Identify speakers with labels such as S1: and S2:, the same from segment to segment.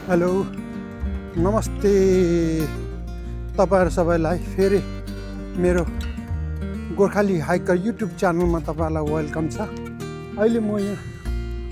S1: Hello नमस्ते तपाईहरु सबैलाई फेरि मेरो गोर्खाली हाइकर युट्युब च्यानलमा तपाईहरुलाई वेलकम छ। अहिले म यहाँ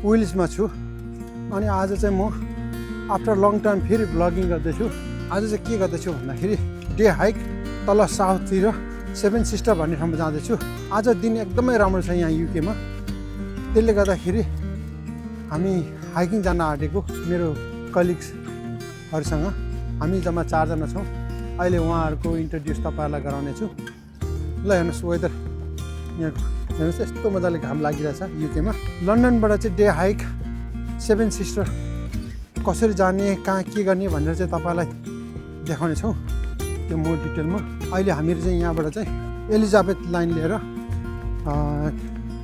S1: विल्समा छु अनि आज चाहिँ म आफ्टर लङ टाइम फेरि ब्लगिङ गर्दैछु। आज चाहिँ के गर्दैछु भन्दाखेरि डे हाइक तल साउथतिर सेभेन सिस्टर भन्ने ठाउँमा जाँदैछु। आज दिन एकदमै राम्रो छ यहाँ युकेमा, त्यसले गर्दाखेरि हामी हाइकिङ जान आँटेको मेरो कलिग्सहरुसँग। हामी जम्मा 4 जना छौँ। अहिले उहाँहरूको इन्ट्रोड्युस तपाईहरुलाई गराउने छु। ल हेर्नुस् वेदर यहाँ हेर्नुस् यस्तो मजाले घाम लागिरहेछ युकेमा। लन्डनबाट चाहिँ डे हाइक सेभेन सिस्टर कसरी जाने, कहाँ के गर्ने भनेर चाहिँ तपाईहरुलाई देखाउने छौँ त्यो मोर डिटेलमा। अहिले हामीहरू चाहिँ यहाँबाट चाहिँ एलिजाबेथ लाइन लिएर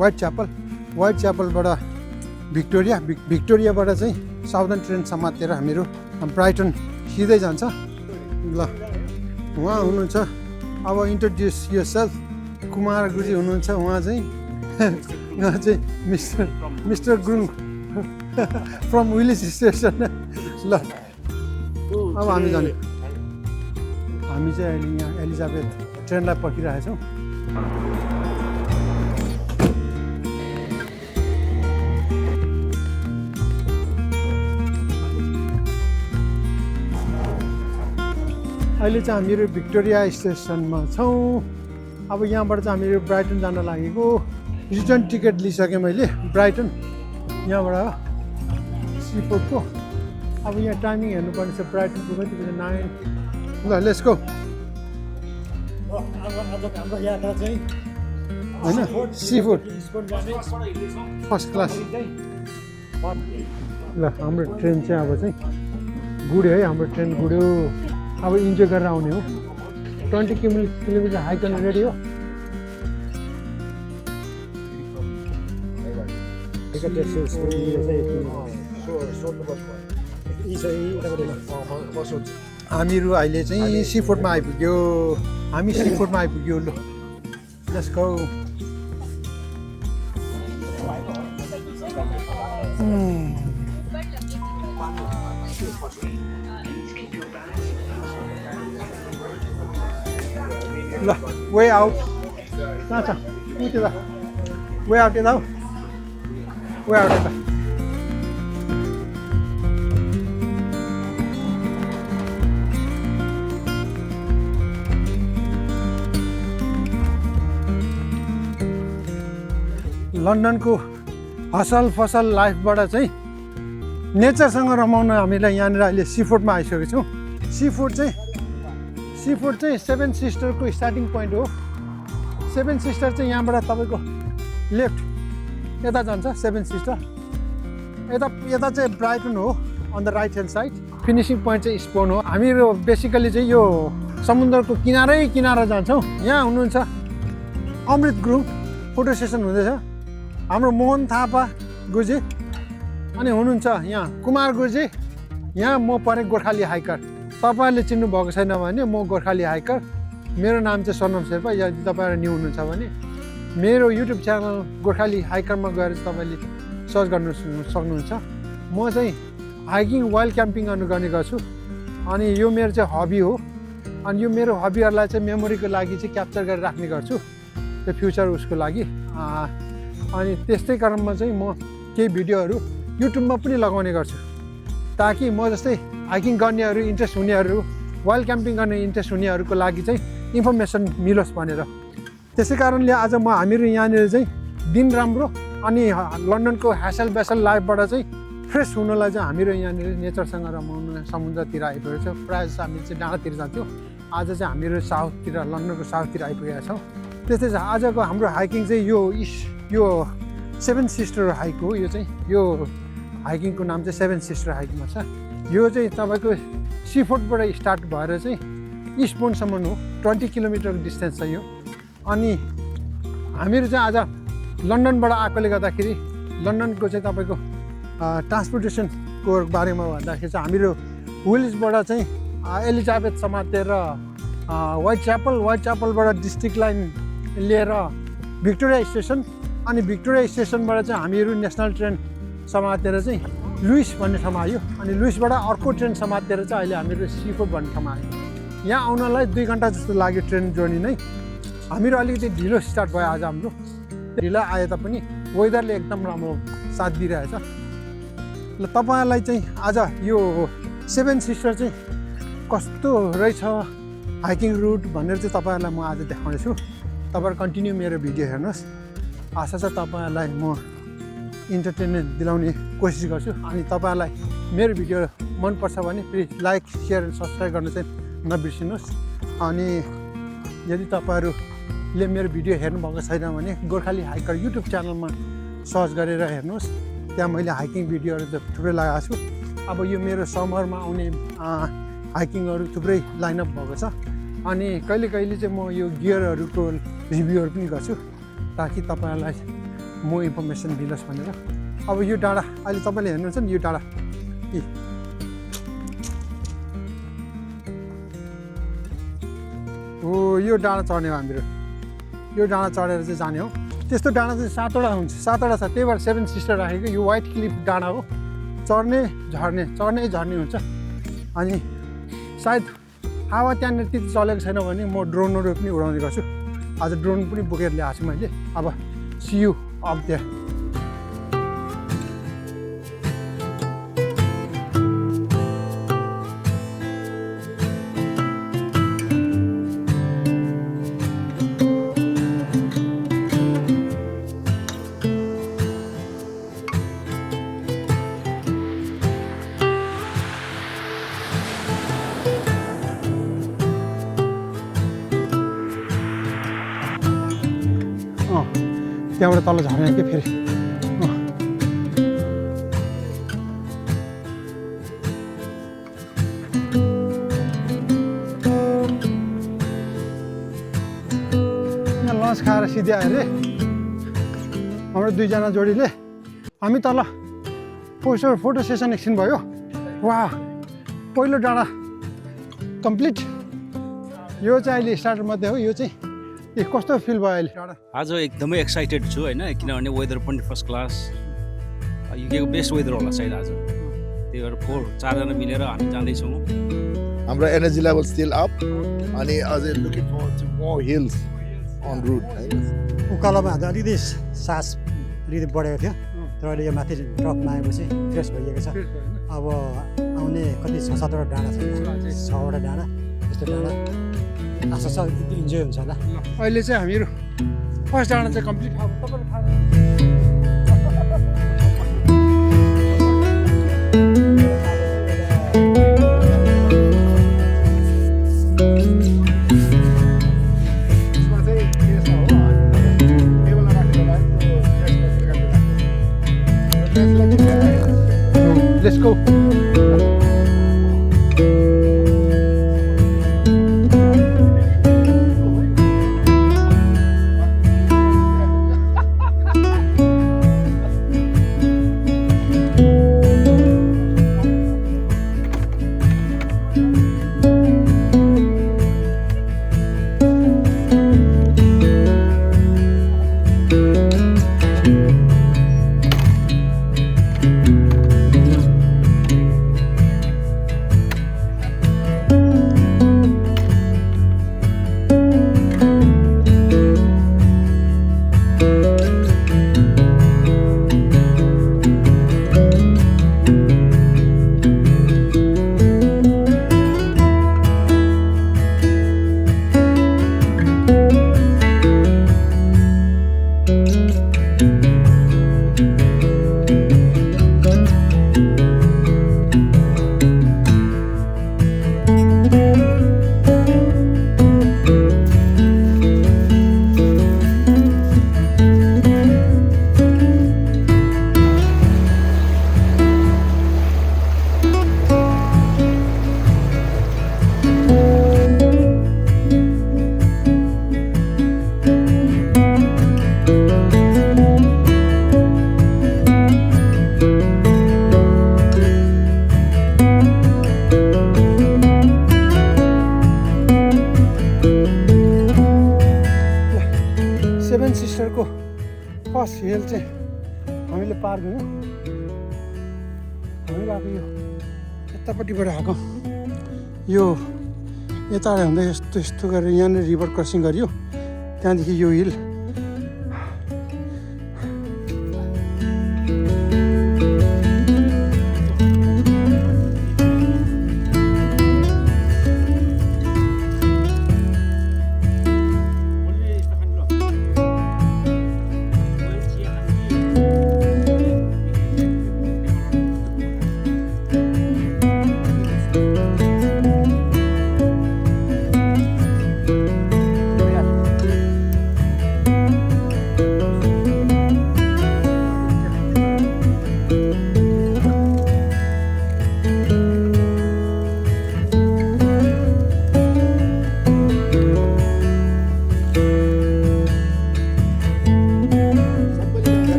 S1: वाइट च्यापलबाट भिक्टोरियाबाट चाहिँ साउदर्न ट्रेन समातेर हामीहरू ब्राइटन सिधै जान्छ। ल उहाँ हुनुहुन्छ, अब इन्ट्रोड्युस योरसेल्फ। कुमार गुरुजी हुनुहुन्छ, उहाँ चाहिँ mister Gurung from Willis station. ल अब हामी जाने। हामी चाहिँ अहिले यहाँ एलिजाबेथ ट्रेनलाई पर्खिरहेछौँ। अहिले चाहिँ हामीहरू भिक्टोरिया स्टेसनमा छौँ। अब यहाँबाट चाहिँ हामीहरू ब्राइटन जान लागेको। रिटर्न टिकट लिइसकेँ मैले ब्राइटन यहाँबाट सीपोर्टको। अब यहाँ टाइमिङ हेर्नुपर्ने छ ब्राइटनको कति बजी 9। ल लेट्स गो। हाम्रो यात्रा चाहिँ होइन सीफुड फर्स्ट क्लास। ल हाम्रो ट्रेन चाहिँ अब चाहिँ गुड्यो है, हाम्रो ट्रेन गुड्यो। अब इन्जोय गरेर आउने हो। 20 किलोमिटर हाइक गर्न रेडी हो। हामीहरू अहिले चाहिँ सीफुडमा आइपुग्यो। हामी सीफुडमा आइपुग्यो। ल लेट्स गो। ल वे आउट कहाँ छ? उता वे आउट यता हो। वे आउट यता। लन्डनको हसल फसल लाइफबाट चाहिँ नेचरसँग रमाउन हामीलाई यहाँनिर अहिले सीफुडमा आइसकेको छौँ। सीफुड चाहिँ सेभेन सिस्टरको स्टार्टिङ पोइन्ट हो। सेभेन सिस्टर चाहिँ यहाँबाट तपाईँको लेफ्ट यता जान्छ सेभेन सिस्टर। यता चाहिँ ब्राइटन हो on the right hand side. Finishing point चाहिँ स्पोन हो। हामीहरू बेसिकली चाहिँ यो समुद्रको किनारा जान्छौँ। यहाँ हुनुहुन्छ अमृत गुरुङ, फोटो सेसन हुँदैछ। हाम्रो मोहन थापा गुरुजी अनि हुनुहुन्छ यहाँ कुमार गुरुजी। यहाँ म परे गोर्खाली हाइकर। तपाईँहरूले चिन्नु भएको छैन भने म गोर्खाली हाइकर। मेरो नाम चाहिँ सनम शेर्पा। यदि तपाईँहरू न्यू हुनुहुन्छ भने मेरो युट्युब च्यानल गोर्खाली हाइकरमा गएर तपाईँले सर्च गर्नु सक्नुहुन्छ। म चाहिँ हाइकिङ वाइल्ड क्याम्पिङ गर्ने गर्छु अनि यो मेरो चाहिँ हबी हो। अनि यो मेरो हबीहरूलाई चाहिँ मेमोरीको लागि चाहिँ क्याप्चर गरेर राख्ने गर्छु, त्यो फ्युचर उसको लागि। अनि त्यस्तै क्रममा चाहिँ म केही भिडियोहरू युट्युबमा पनि लगाउने गर्छु ताकि म जस्तै हाइकिङ गर्नेहरू इन्ट्रेस्ट हुनेहरू, वाइल्ड क्याम्पिङ गर्ने इन्ट्रेस्ट हुनेहरूको लागि चाहिँ इन्फर्मेसन मिलोस् भनेर। त्यसै कारणले आज हामीहरू यहाँनिर चाहिँ दिन राम्रो अनि लन्डनको ह्यासल ब्यासल लाइफबाट चाहिँ फ्रेस हुनलाई चाहिँ हामीहरू यहाँनिर नेचरसँग रमाउन समुद्रतिर आइपुगेको छ। प्रायः जस्तो हामी चाहिँ डाँडातिर जान्थ्यौँ। आज चाहिँ हामीहरू साउथतिर लन्डनको साउथतिर आइपुगेका छौँ। त्यस्तै छ आजको हाम्रो हाइकिङ चाहिँ यो सेभेन सिस्टर हाइक हो। यो हाइकिङको नाम चाहिँ सेभेन सिस्टर हाइकमा छ। यो चाहिँ तपाईँको सीफुडबाट स्टार्ट भएर चाहिँ इस्टबोर्नसम्म हो। 20 किलोमिटर डिस्टेन्स छ यो। अनि हामीहरू चाहिँ आज लन्डनबाट आएकोले गर्दाखेरि लन्डनको चाहिँ तपाईँको ट्रान्सपोर्टेसनको बारेमा भन्दाखेरि चाहिँ हामीहरू विल्सबाट चाहिँ एलिजाबेथ समातेर वाइट च्यापलबाट डिस्ट्रिक्ट लाइन लिएर भिक्टोरिया स्टेसन अनि भिक्टोरिया स्टेसनबाट चाहिँ हामीहरू नेसनल ट्रेन समातेर चाहिँ लुइस भन्ने ठाउँमा आयो अनि लुइसबाट अर्को ट्रेन समातेर चाहिँ अहिले हामीहरू सीफोर्ड भन्ने ठाउँमा आयो। यहाँ आउनलाई 2 घन्टा जस्तो लाग्यो ट्रेन जर्नी नै। हामीहरू अलिकति ढिलो स्टार्ट भयो आज हाम्रो। ढिलो आए तापनि वेदरले एकदम राम्रो साथ दिइरहेछ। ल तपाईँहरूलाई चाहिँ आज यो 7 सिस्टर चाहिँ कस्तो रहेछ हाइकिङ रुट भनेर चाहिँ तपाईँहरूलाई म आज देखाउनेछु। तपाईँहरू कन्टिन्यू मेरो भिडियो हेर्नुहोस्। आशा छ तपाईँहरूलाई म इन्टरटेनमेन्ट दिलाउने कोसिस गर्छु। अनि तपाईँहरूलाई मेरो भिडियो मनपर्छ भने प्लिज लाइक सेयर सब्सक्राइब गर्न चाहिँ नबिर्सिनुहोस्। अनि यदि तपाईँहरूले मेरो भिडियो हेर्नुभएको छैन भने गोर्खाली हाइकर युट्युब च्यानलमा सर्च गरेर हेर्नुहोस्। त्यहाँ मैले हाइकिङ भिडियोहरू त थुप्रै लगाएको छु। अब यो मेरो समरमा आउने हाइकिङहरू थुप्रै लाइनअप भएको छ। अनि कहिले कहिले चाहिँ म यो गियरहरूको रिभ्यूहरू पनि गर्छु ताकि तपाईँहरूलाई म इन्फर्मेसन दिनुहोस् भनेर। अब यो डाँडा अहिले तपाईँले हेर्नुहुन्छ नि यो डाँडा हो यो डाँडा चढ्ने हो हामीहरू। यो डाँडा चढेर चाहिँ जाने हो। त्यस्तो डाँडा चाहिँ 7वटा हुन्छ, 7वटा छ। त्यही भएर 7 सिस्टर राखेको। यो व्हाइट क्लिफ डाँडा हो। चढ्ने झर्ने हुन्छ। अनि सायद हावा त्यहाँनिर त्यति चलेको छैन भने म ड्रोनहरू पनि उडाउने गर्छु। आज ड्रोन पनि बोकेर ल्याएको छु मैले। अब सी यू अप देयर। त्यहाँबाट तल झर्ने के फेरि यहाँ लन्च खाएर सिधै आयो अरे हाम्रो 2जना जोडीले। हामी तल फोटो सेसन एकछिन भयो। वाह पहिलो डाँडा कम्प्लिट। यो चाहिँ अहिले स्टार्टर मात्रै हो। यो चाहिँ कस्तो फिल भयो अहिले डाँडा?
S2: आज एकदमै एक्साइटेड छु होइन, किनभने वेदर पनि फर्स्ट क्लास। युकेको बेस्ट वेदर होला सायद आज। त्यही भएर 4जना मिलेर हामी जाँदैछौँ।
S3: हाम्रो एनर्जी लेभल स्टिल अप अनि अझै looking forward to more hills on route.
S4: उकालोमा अलिकति सास अलिकति बढेको थियो, तर अहिले यो माथि टपमा आएपछि फ्रेस भइएको छ। अब आउने कति 6-7वटा डाँडा छ, 6वटा डाँडा यस्तो डाँडा आशा छ इन्जोय हुन्छ होला।
S1: अहिले चाहिँ हामीहरू फर्स्ट डाँडा चाहिँ कम्प्लिट। अब तपाईँले थाहा Let's go. फर्स्ट हिल चाहिँ हामीले पार गयौँ। हामी गएको यो यतापट्टिबाट आएको यो यता हुँदै यस्तो यस्तो गरेर यहाँनिर रिभर क्रसिङ गरियो त्यहाँदेखि यो हिल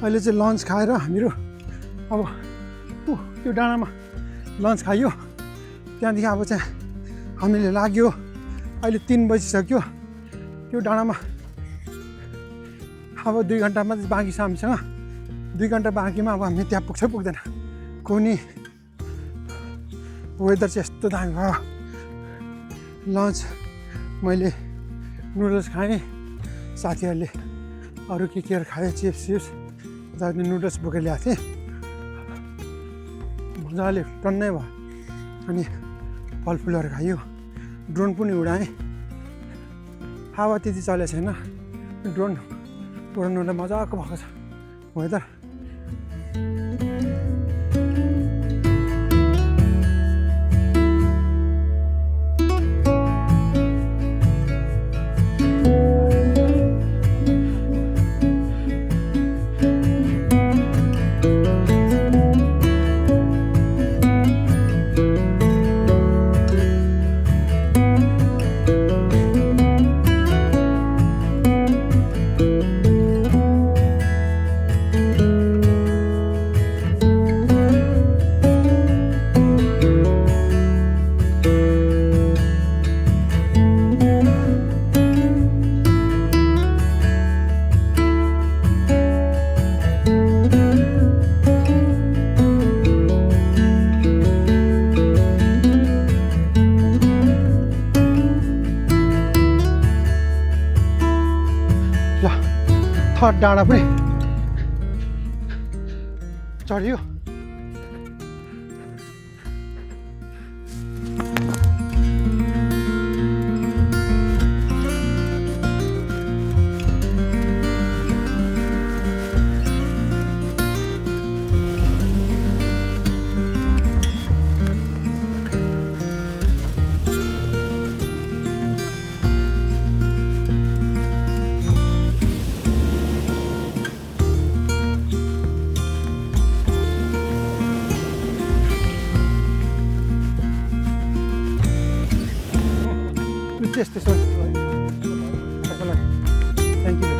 S1: अहिले चाहिँ लन्च खाएर हामीहरू अब त्यो डाँडामा लन्च खायो त्यहाँदेखि अब चाहिँ हामीले लाग्यो अहिले 3 बजिसक्यो त्यो डाँडामा अब 2 घन्टा मात्रै बाँकी छ हामीसँग 2 घन्टा बाँकीमा अब हामी त्यहाँ पुग्छ पुग्दैन कुनै वेदर चाहिँ यस्तो दामी भयो लन्च मैले नुडल्स खाएँ साथीहरूले अरू के खाएँ चिप्स दार्जिलिङ नुडल्स बोकेर ल्याएको थिएँ मजाले टन्नै भयो अनि फलफुलहरू खायो ड्रोन पनि उडाएँ हावा त्यति चलेको छैन ड्रोन उडाउनुलाई मजाको भएको छ वेदर थर्ड डाँडा पनि चढ्यो त्यस्तै छ तपाईँलाई थ्याङ्क यू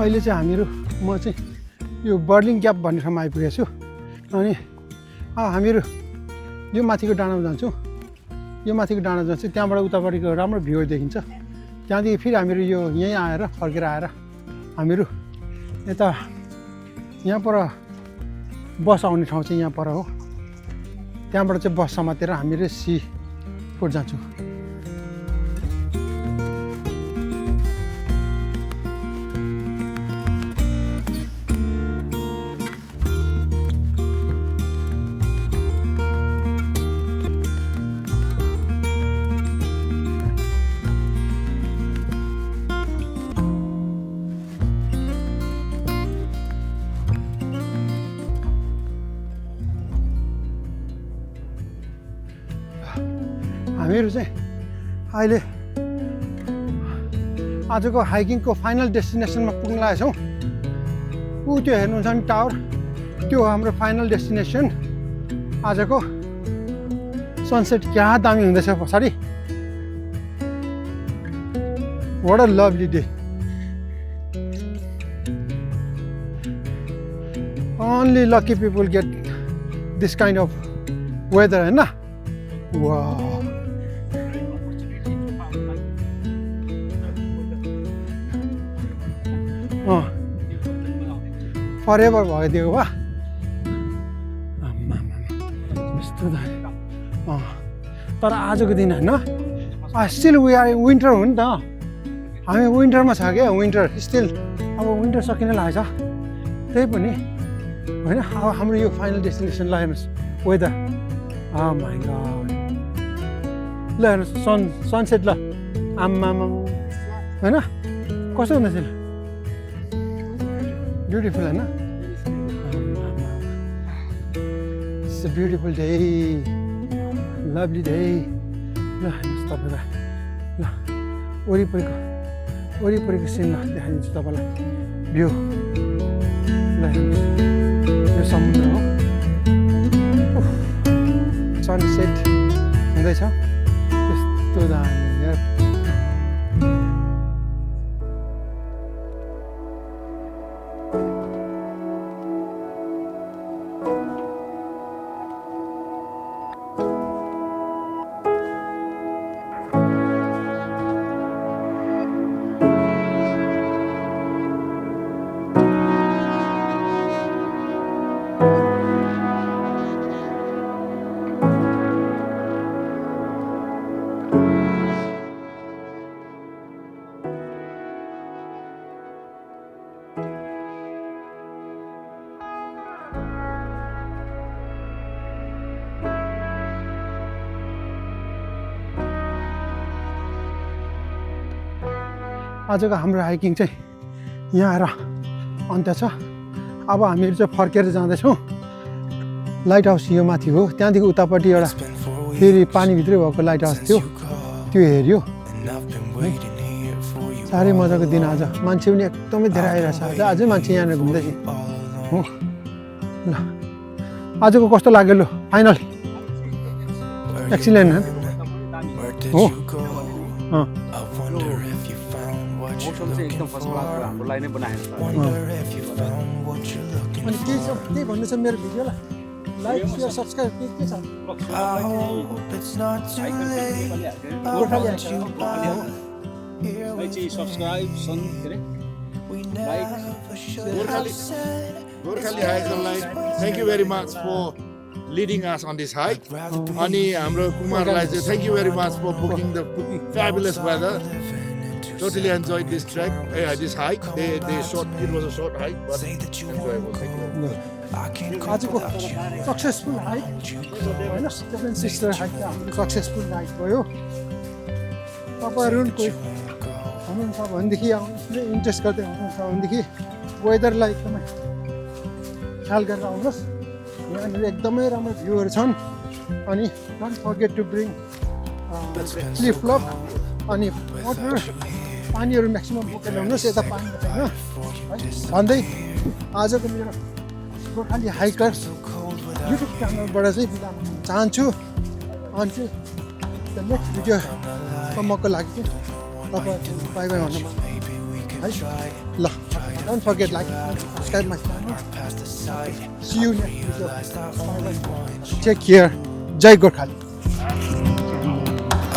S1: अहिले चाहिँ म चाहिँ यो बर्लिङ ग्याप भन्ने ठाउँमा आइपुगेको छु अनि हामीहरू यो माथिको डाँडामा जान्छौँ त्यहाँबाट उतापट्टिको राम्रो भ्यू देखिन्छ त्यहाँदेखि फेरि हामीहरू यो यहीँ आएर फर्केर आएर हामीहरू यता यहाँ पर बस आउने ठाउँ चाहिँ यहाँ पर हो त्यहाँबाट चाहिँ बस समातेर हामीहरू सी फुड जान्छौँ हामीहरू चाहिँ अहिले आजको हाइकिङको फाइनल डेस्टिनेसनमा पुग्न लागेको छौँ त्यो हेर्नुहुन्छ नि टावर त्यो हो हाम्रो फाइनल डेस्टिनेसन आजको सनसेट क्या दामी हुँदैछ पछाडि what a lovely day only lucky people get this kind of weather हैन wow फरेभर भइदिएको भा यस्तो तर आजको दिन होइन स्टिल वी आर विन्टर हो नि त हामी विन्टरमा छ क्या विन्टर स्टिल अब विन्टर सकिन लागेको छ त्यही पनि होइन अब हाम्रो यो फाइनल डेस्टिनेसन ल हेर्नुहोस् वेदर माइ गॉड ल हेर्नुहोस् सनसेट ल आम्मा होइन कस्तो हुँदैछ ब्युटिफुल होइन it's a beautiful day lovely day ल हेर्नुहोस् तपाईँलाई ल वरिपरिको सिन ल देखाइदिन्छु तपाईँलाई भ्यू ल हेर्नुहोस् यो समुद्र हो सनसेट हुँदैछ यस्तो दामी यार आजको हाम्रो हाइकिङ चाहिँ यहाँ आएर अन्त्य छ अब हामीहरू चाहिँ फर्केर जाँदैछौँ लाइट हाउस यो माथि हो त्यहाँदेखि उतापट्टि एउटा फेरि पानीभित्रै भएको लाइट हाउस थियो त्यो हेऱ्यो साह्रै मजाको दिन आज मान्छे पनि एकदमै धेरै आइरहेछ आज अझै मान्छे यहाँनिर घुम्दैछ हो ल आजको कस्तो लाग्यो ल फाइनल एक्सिलेन्ट हो
S2: मौसम चाहिँ एकदम फर्स्ट क्लास हाम्रो लागि नै बनाएको छ
S1: अनि केही भन्नु छ मेरो भिडियोलाई लाइक शेयर सब्स्क्राइब के छ
S2: subscribe
S3: Gorkhali Hike. Thank you very much for leading us on this hike. Ani hamro Kumarlai चाहिँ thank you very much for booking the fabulous weather. Totally enjoyed this trek, this hike. It was a short hike, but enjoyable.
S1: आजको successful hike होइन seven sister hike हाम्रो successful hike भयो तपाईँहरू पनि कोही हुनुहुन्छ भनेदेखि इन्ट्रेस्ट गर्दै हुनुहुन्छ भनेदेखि वेदरलाई एकदमै ख्याल गरेर आउनुहोस् यहाँनिर एकदमै राम्रो भ्यूहरू छन् अनि don't forget to bring flip flop अनि वाटर पानीहरू म्याक्सिमम बोकेर ल्याउनुहोस् यता पानी छैन है भन्दै आजको मेरो गोर्खाली हाइकर्स युट्युब च्यानलबाट चाहिँ बिदा चाहन्छु अनि नेक्स्ट भिडियोसम्मको लागि चाहिँ तपाईँ बाई बाई भन्नु है ल don't forget like subscribe my see you take care जय Gorkhali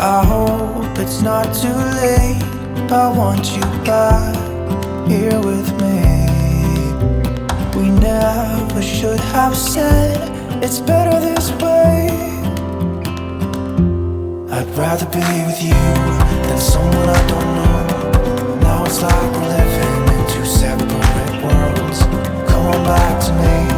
S5: I hope it's not too late. I want you back here with me. We never should have said it's better this way. I'd rather be with you than someone I don't know. Now it's like we're living in two separate worlds. Come on back to me.